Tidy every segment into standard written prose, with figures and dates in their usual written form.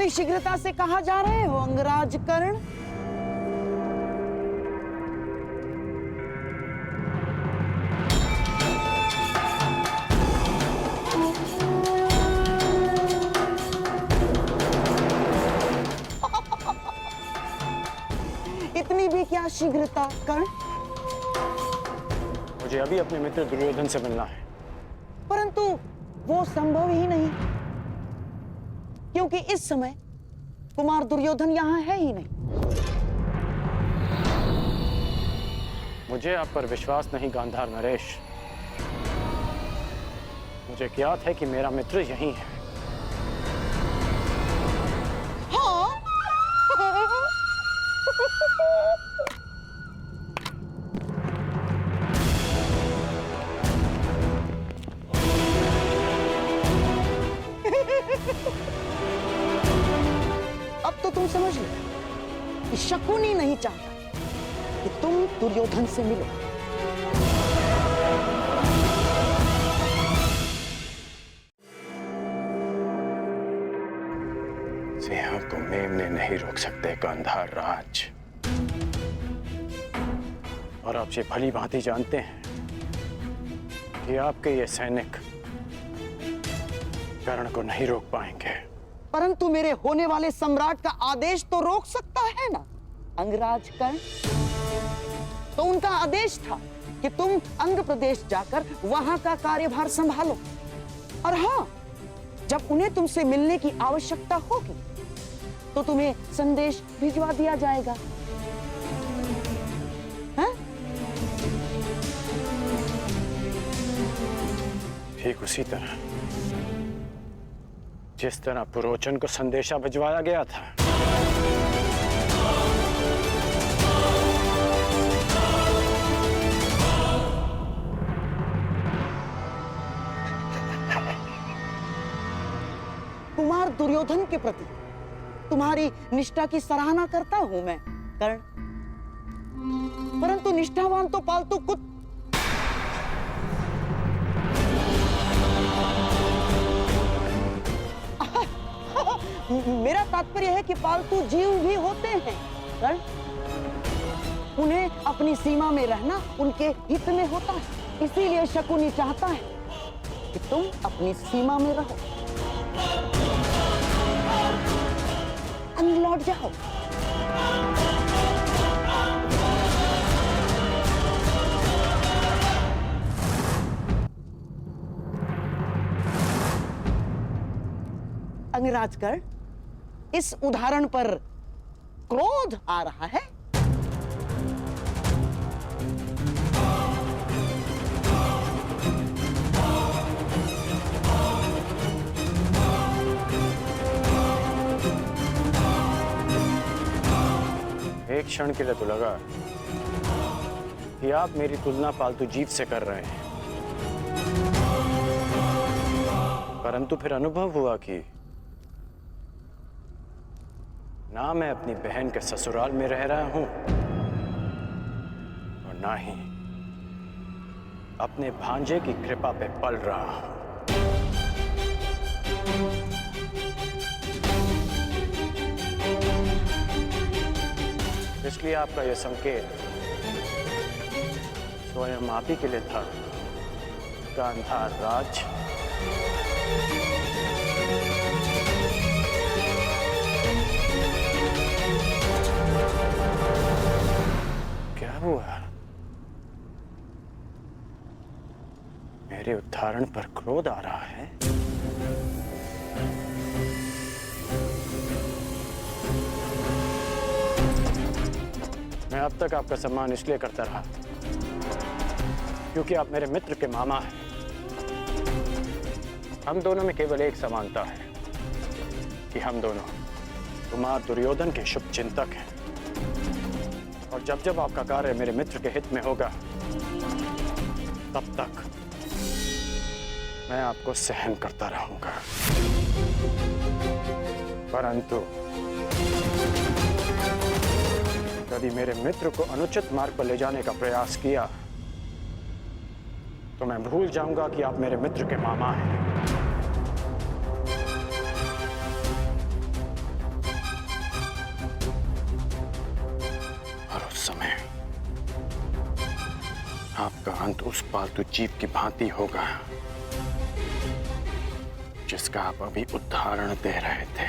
इतनी शीघ्रता से कहाँ जा रहे हो अंगराज कर्ण? इतनी भी क्या शीघ्रता कर्ण? मुझे अभी अपने मित्र दुर्योधन से मिलना है। परंतु वो संभव ही नहीं, क्योंकि इस समय कुमार दुर्योधन यहां है ही नहीं। मुझे आप पर विश्वास नहीं गांधार नरेश। मुझे ज्ञात है कि मेरा मित्र यहीं है। हाँ? अब तो तुम समझ लो कि शकुनी नहीं चाहता कि तुम दुर्योधन से मिलो। सिंह को मेमने नहीं रोक सकते गांधार राज। और आप ये भली भांति जानते हैं कि आपके ये सैनिक कर्ण को नहीं रोक पाएंगे। परंतु मेरे होने वाले सम्राट का आदेश तो रोक सकता है ना अंगराज कर्ण। तो उनका आदेश था कि तुम अंग प्रदेश जाकर वहां का कार्यभार संभालो, और हां, जब उन्हें तुमसे मिलने की आवश्यकता होगी तो तुम्हें संदेश भिजवा दिया जाएगा। हैं? ठीक उसी तरह जिस तरह पुरोचन को संदेशा भिजवाया गया था। कुमार दुर्योधन के प्रति तुम्हारी निष्ठा की सराहना करता हूं मैं कर्ण, परंतु निष्ठावान तो पालतू कुत्ते। मेरा तात्पर्य है कि पालतू जीव भी होते हैं कर्ण। उन्हें अपनी सीमा में रहना उनके हित में होता है। इसीलिए शकुनी चाहता है कि तुम अपनी सीमा में रहो। अंग लौट जाओ। अंगराज कर्ण, इस उदाहरण पर क्रोध आ रहा है। एक क्षण के लिए तो लगा कि आप मेरी तुलना पालतू जीव से कर रहे हैं, परंतु फिर अनुभव हुआ कि ना मैं अपनी बहन के ससुराल में रह रहा हूं और ना ही अपने भांजे की कृपा पे पल रहा हूं। इसलिए आपका यह संकेत स्वयं आप ही के लिए था गांधार राज। क्या हुआ? मेरे उदाहरण पर क्रोध आ रहा है? मैं अब तक आपका सम्मान इसलिए करता रहा क्योंकि आप मेरे मित्र के मामा हैं। हम दोनों में केवल एक समानता है कि हम दोनों कुमार दुर्योधन के शुभ चिंतक हैं, और जब जब आपका कार्य मेरे मित्र के हित में होगा तब तक मैं आपको सहन करता रहूंगा। परंतु यदि मेरे मित्र को अनुचित मार्ग पर ले जाने का प्रयास किया तो मैं भूल जाऊंगा कि आप मेरे मित्र के मामा हैं। अंत उस पालतू जीव की भांति होगा जिसका आप अभी उदाहरण दे रहे थे।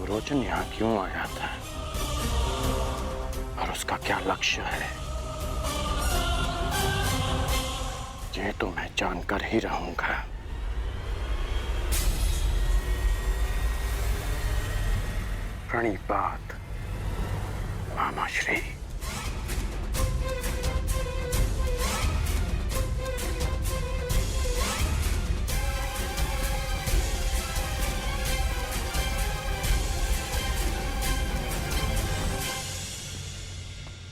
रोचन यहां क्यों आया था और उसका क्या लक्ष्य है, ये तो मैं जानकर ही रहूंगा। प्रणिपात मामाश्री।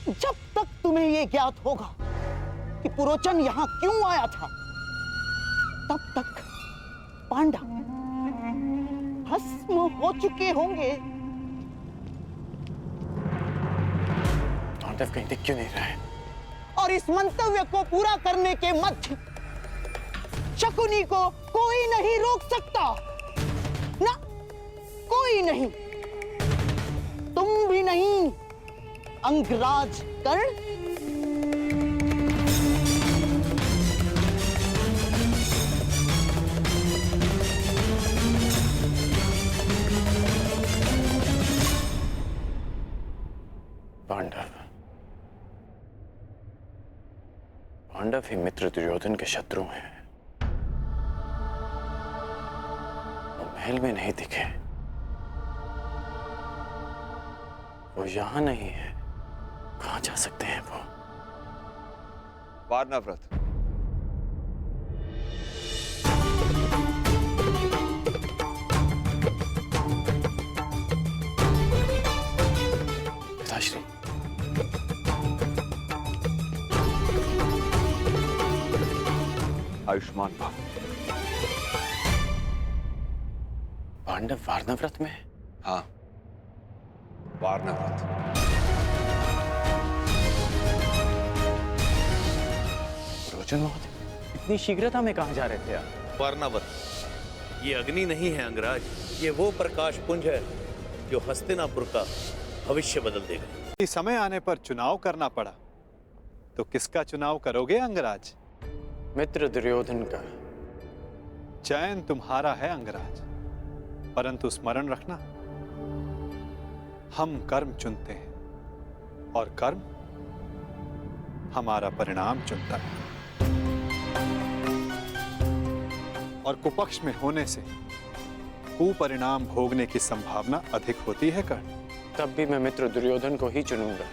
जब तक तुम्हें यह ज्ञात होगा कि पुरोचन यहां क्यों आया था, तब तक पांडव भस्म हो चुके होंगे। पांडव कहीं दिख क्यों नहीं रहे? और इस मंतव्य को पूरा करने के मध्य शकुनी को कोई नहीं रोक सकता, ना कोई नहीं, तुम भी नहीं अंगराज कर्ण। पांडव ही मित्र दुर्योधन के शत्रु हैं। वो महल में नहीं दिखे, वो यहां नहीं है, कहां जा सकते हैं वो? वारनाव्रत। पिताश्री, आयुष्मान भव। पांडव वारनाव्रत में? हाँ, वारनाव्रत। रोचन महोदय, इतनी शीघ्रता में कहां जा रहे थे आप? वारनावत, ये अग्नि नहीं है अंगराज, ये वो प्रकाश पुंज है जो हस्तिनापुर का भविष्य बदल देगा। समय आने पर चुनाव करना पड़ा तो किसका चुनाव करोगे अंगराज? मित्र दुर्योधन का। चयन तुम्हारा है अंगराज, परंतु स्मरण रखना, हम कर्म चुनते हैं और कर्म हमारा परिणाम चुनता है। और कुपक्ष में होने से कुपरिणाम भोगने की संभावना अधिक होती है कर्ण। तब भी मैं मित्र दुर्योधन को ही चुनूंगा।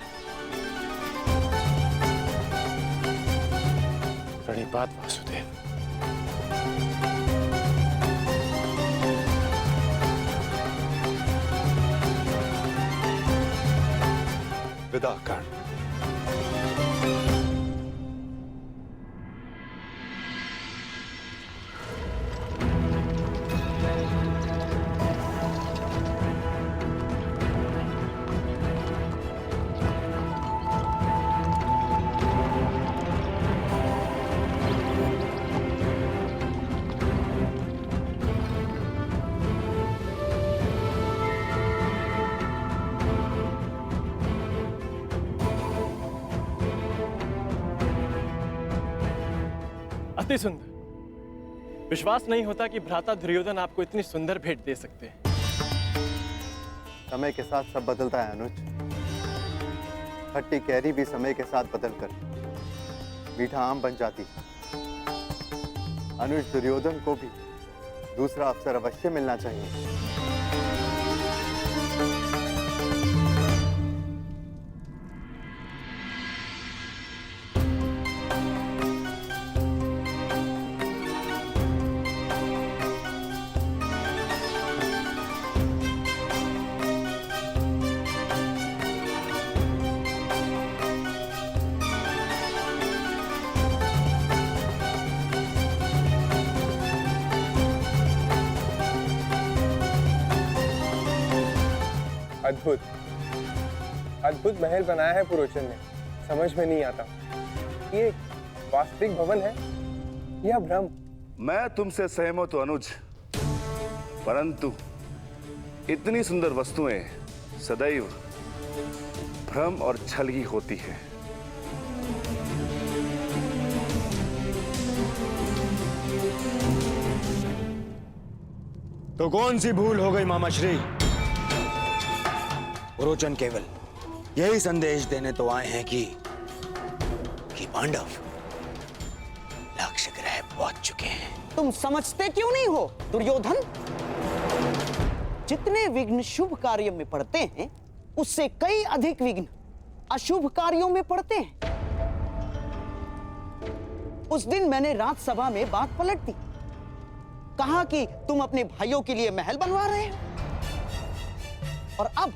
प्रणिपात वासुदेव। विदा कर्ण। अति सुंदर। विश्वास नहीं होता कि भ्राता दुर्योधन आपको इतनी सुंदर भेंट दे सकते हैं। समय के साथ सब बदलता है अनुज। खट्टी कैरी भी समय के साथ बदलकर मीठा आम बन जाती है। अनुज, दुर्योधन को भी दूसरा अवसर अवश्य मिलना चाहिए। अद्भुत अद्भुत महल बनाया है पुरोचन ने। समझ में नहीं आता, ये वास्तविक भवन है या भ्रम? मैं तुमसे सहमत हूं अनुज, परंतु इतनी सुंदर वस्तुएं सदैव भ्रम और छल ही होती है। तो कौन सी भूल हो गई मामा श्री? पुरोचन केवल यही संदेश देने तो आए हैं कि पांडव लक्ष्य ग्रह पहुंच चुके हैं। तुम समझते क्यों नहीं हो दुर्योधन? जितने विघ्न शुभ कार्य में पड़ते हैं उससे कई अधिक विघ्न अशुभ कार्यों में पड़ते हैं। उस दिन मैंने राजसभा में बात पलट दी, कहा कि तुम अपने भाइयों के लिए महल बनवा रहे हो, और अब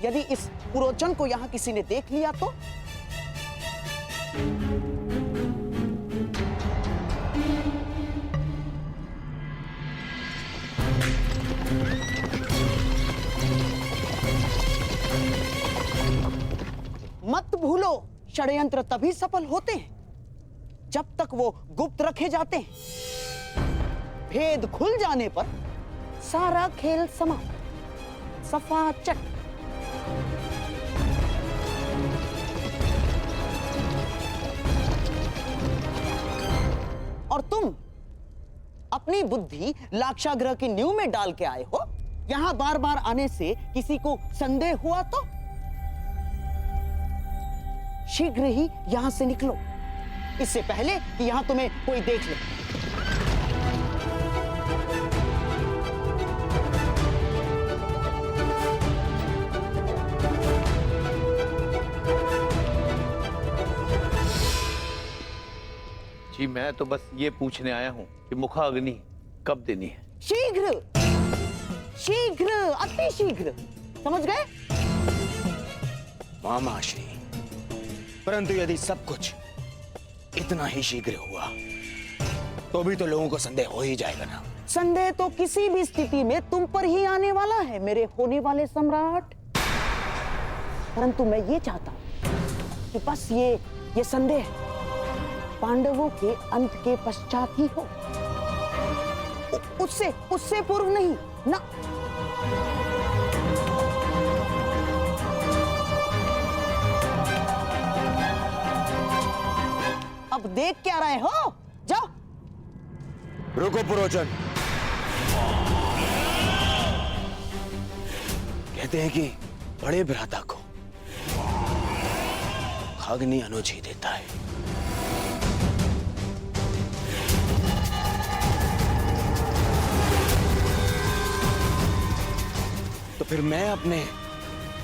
यदि इस पुरोचन को यहां किसी ने देख लिया तो? मत भूलो, षड्यंत्र तभी सफल होते हैं जब तक वो गुप्त रखे जाते हैं। भेद खुल जाने पर सारा खेल समाप्त, सफा चट। और तुम अपनी बुद्धि लाक्षागृह की नींव में डाल के आए हो। यहां बार बार आने से किसी को संदेह हुआ तो शीघ्र ही यहां से निकलो, इससे पहले कि यहां तुम्हें कोई देख ले। जी मैं तो बस ये पूछने आया हूं कि मुखा अग्नि कब देनी है? शीघ्र, शीघ्र, अति शीघ्र, समझ गए? मामा श्री, परंतु यदि सब कुछ इतना ही शीघ्र हुआ तो भी तो लोगों को संदेह हो ही जाएगा ना। संदेह तो किसी भी स्थिति में तुम पर ही आने वाला है मेरे होने वाले सम्राट। परंतु मैं ये चाहता हूं कि बस ये संदेह पांडवों के अंत के पश्चात ही हो, उससे पूर्व नहीं ना। अब देख क्या रहे हो? जाओ। रुको पुरोचन, कहते हैं कि बड़े भ्राता को अग्नि अनुज ही देता है। तो फिर मैं अपने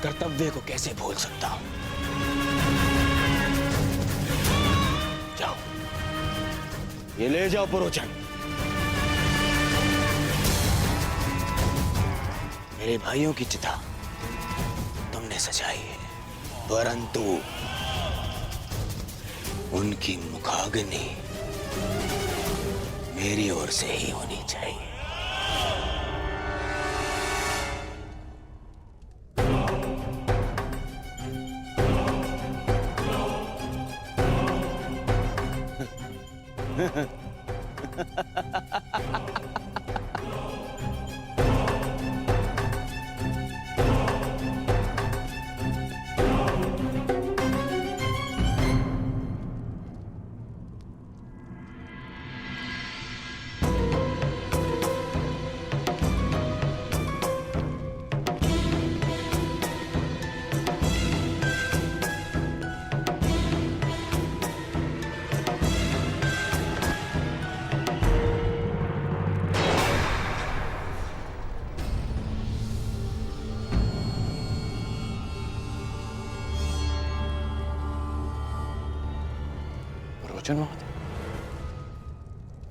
कर्तव्य को कैसे भूल सकता हूं? जाओ, ये ले जाओ पुरोचन। मेरे भाइयों की चिता तुमने सजाई है, परंतु उनकी मुखाग्नि मेरी ओर से ही होनी चाहिए।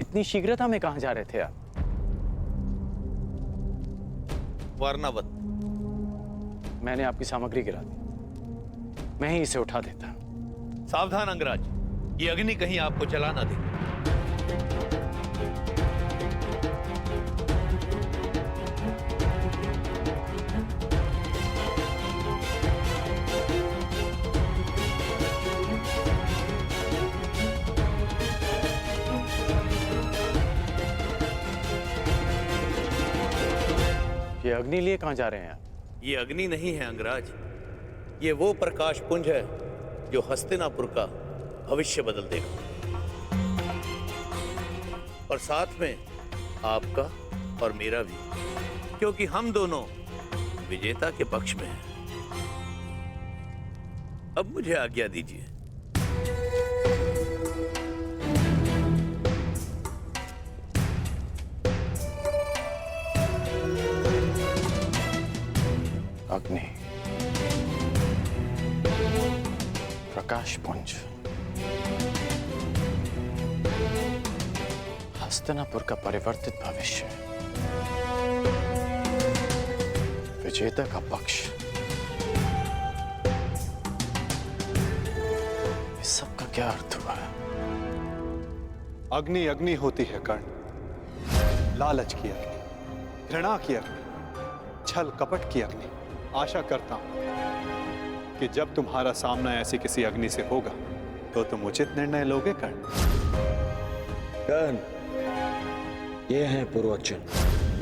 इतनी शीघ्रता में कहां जा रहे थे आप? वर्णावत, मैंने आपकी सामग्री गिरा दी, मैं ही इसे उठा देता। सावधान अंगराज, ये अग्नि कहीं आपको जला ना दे। ये अग्नि लिए कहां जा रहे हैं आप? ये अग्नि नहीं है अंगराज, ये वो प्रकाश पुंज है जो हस्तिनापुर का भविष्य बदल देगा, और साथ में आपका और मेरा भी, क्योंकि हम दोनों विजेता के पक्ष में हैं। अब मुझे आज्ञा दीजिए। अग्नि, प्रकाश पुंज, हस्तिनापुर का परिवर्तित भविष्य, विजेता का पक्ष, इस सब का क्या अर्थ हुआ? अग्नि अग्नि होती है कर्ण, लालच की अग्नि, घृणा की अग्नि, छल कपट की अग्नि। आशा करता हूं कि जब तुम्हारा सामना ऐसी किसी अग्नि से होगा तो तुम उचित निर्णय लोगे कर्ण। कर्ण, ये है पुरोचन,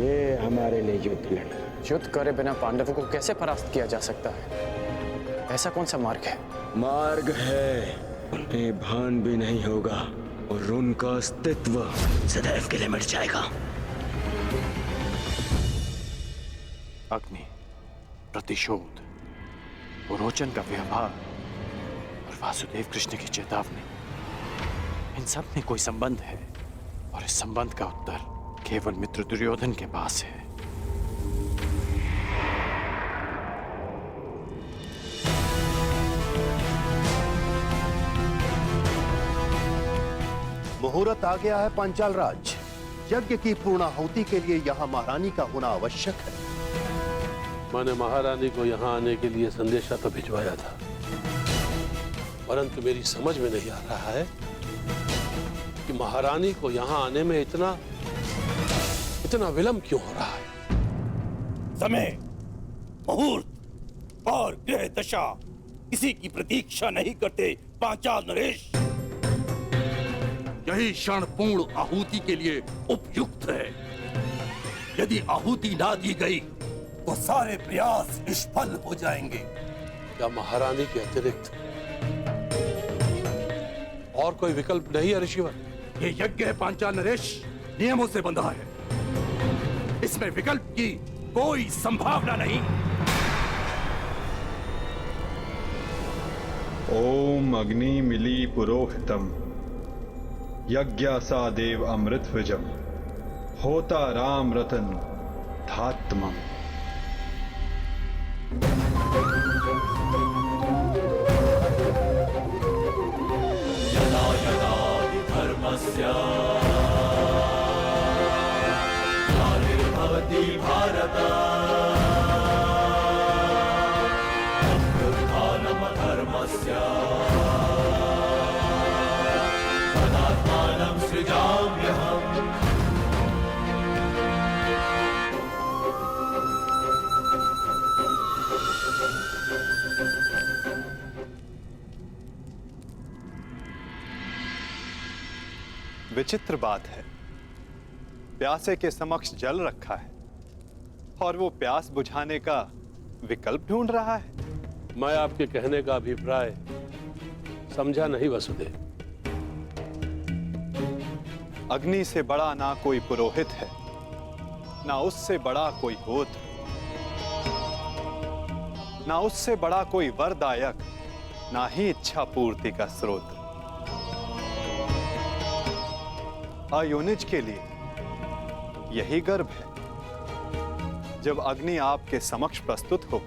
ये हमारे लिए युद्ध लड़े। युद्ध करे बिना पांडवों को कैसे परास्त किया जा सकता है? ऐसा कौन सा मार्ग है? मार्ग है, उन्हें भान भी नहीं होगा और उनका अस्तित्व सदैव के लिए मिट जाएगा। अग्नि, प्रतिशोध, पुरोचन का व्यवहार और वासुदेव कृष्ण की चेतावनी, इन सब में कोई संबंध है, और इस संबंध का उत्तर केवल मित्र दुर्योधन के पास है। मुहूर्त आ गया है पांचाल राज। यज्ञ की पूर्णाहुति के लिए यहाँ महारानी का होना आवश्यक है। मैंने महारानी को यहाँ आने के लिए संदेशा तो भिजवाया था, परंतु मेरी समझ में नहीं आ रहा है कि महारानी को यहाँ आने में इतना विलंब क्यों हो रहा है। समय, मुहूर्त और ग्रह दशा किसी की प्रतीक्षा नहीं करते पांचाल नरेश। यही क्षण पूर्ण आहुति के लिए उपयुक्त है। यदि आहुति ना दी गई तो सारे प्रयास निष्फल हो जाएंगे। क्या महारानी के अतिरिक्त और कोई विकल्प नहीं है ऋषिवर? ये यज्ञ है पांचाल नरेश, नियमों से बंधा है। इसमें विकल्प की कोई संभावना नहीं। ओम अग्नि मिली पुरोहितम, यज्ञासा देव अमृत विजम, होता राम रतन धात्मम। यदा यदा हि धर्मस्य ग्लानिर्भवति भारत, अभ्युत्थानमधर्मस्य तदात्मानं सृजाम्यहम्। विचित्र बात है, प्यासे के समक्ष जल रखा है और वो प्यास बुझाने का विकल्प ढूंढ रहा है। मैं आपके कहने का अभिप्राय समझा नहीं वसुदेव। अग्नि से बड़ा ना कोई पुरोहित है, ना उससे बड़ा कोई होत्र, ना उससे बड़ा कोई वरदायक, ना ही इच्छा पूर्ति का स्रोत। अयोनिज के लिए यही गर्व है। जब अग्नि आपके समक्ष प्रस्तुत हो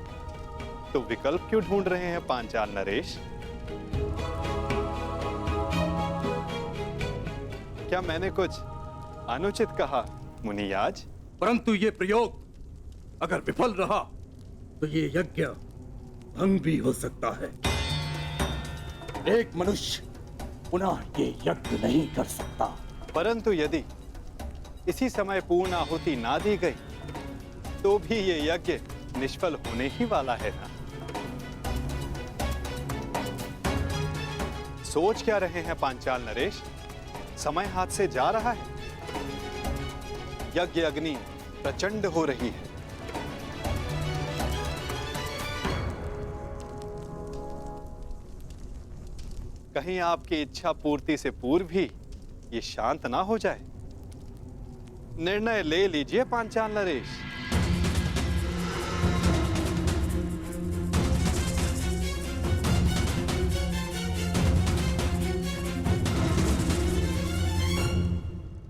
तो विकल्प क्यों ढूंढ रहे हैं पांचाल नरेश? क्या मैंने कुछ अनुचित कहा मुनियाज? परंतु ये प्रयोग अगर विफल रहा तो ये यज्ञ भंग भी हो सकता है। एक मनुष्य पुनः ये यज्ञ नहीं कर सकता। परंतु यदि इसी समय पूर्ण आहुति ना दी गई तो भी ये यज्ञ निष्फल होने ही वाला है ना। सोच क्या रहे हैं पांचाल नरेश? समय हाथ से जा रहा है। यज्ञ अग्नि प्रचंड हो रही है। कहीं आपकी इच्छा पूर्ति से पूर्व ही ये शांत ना हो जाए। निर्णय ले लीजिए पांचाल नरेश।